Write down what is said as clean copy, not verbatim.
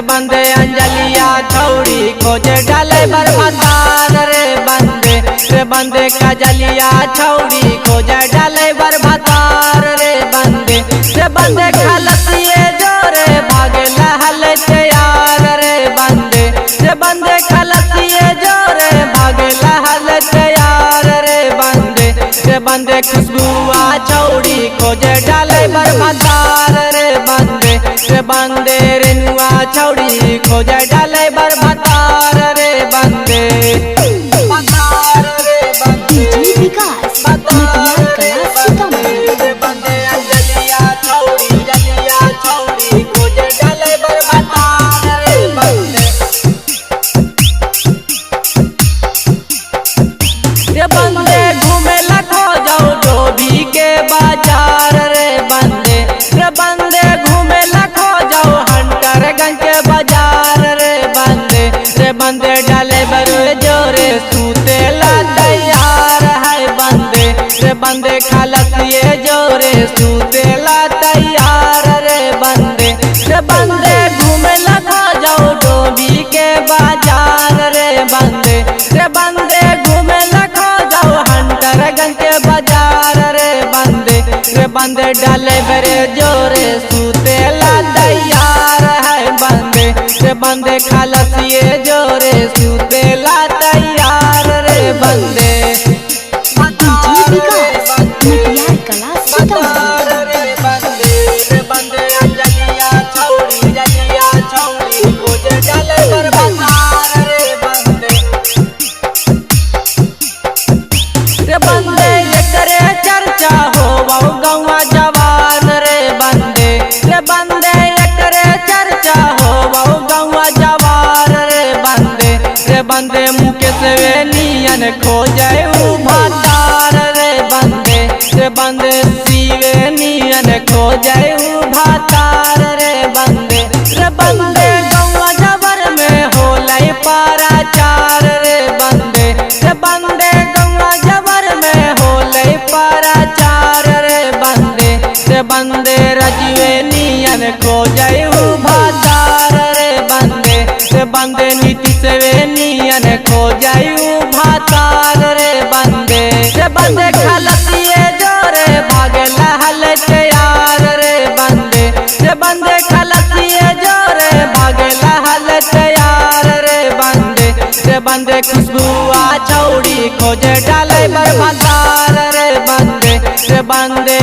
बंदे अंजलिया छौड़ी खोजे डाले बरबादार रे बंदे कजलिया छौड़ी खोजे डाले बरबादार रे बंदे खलसिए जोरे भागे लहल तैयार रे बंदे खलसिए जोरे भागे लहल तैयार रे बंदे खुशबुआ छौड़ी खोजे डाले बरबादार रे बंदे रेनुआ छौड़ी खोजे डाले बरबादार रे बंदे डीजे विकास मटियार कला सीतामढ़ी। बंदे अंजलिया छौड़ी खोजे डाले बरबादार रे बंदे घूमे लखो जाओ धोबी के बाजार रे बंदे घूमे लखो जाओ हंटरगंज के बाजार रे बंदे डाले बरो जोरे सूतेला तैयार है बंदे खलसिए जोरे सूतेला तैयार रे बंदे घूमे लखो जाओ धोबी के बाजार रे बंदे घूमे लखो जाओ हंटरगंज के बाजार रे बंदे डाले बरे जोरे सूतेला तैयार है बंदे खलसिए जोरे सूतेला तैयार रे बंदे डीजे विकास मटियार कला सीतामढ़ी। बंदे अंजलिया छौड़ी खोजे डाले बरबादार रे बंदे एकरे चर्चा हो गौवा जवान रे बंदे एकरे चर्चा हो गौवा जवान रे बंदे मुकेश नियन खोजे भातार रे बंदे शिवे नियन खोजे भातार रे बंदे गौवा जबर में होलै पाराचार रे बंदे गौवा जबर में होलै पाराचार रे बंदे रजवे नियन खोजे भातार रे बंदे नीतीश नियन खोजे भातार रे बंदे खलसिए जोरे भागे लहल तैयार रे बंदे खलसिए जोरे भागे लहल तैयार रे बंदे खुशबुआ छौड़ी खोजे डाले बरबादार रे बंदे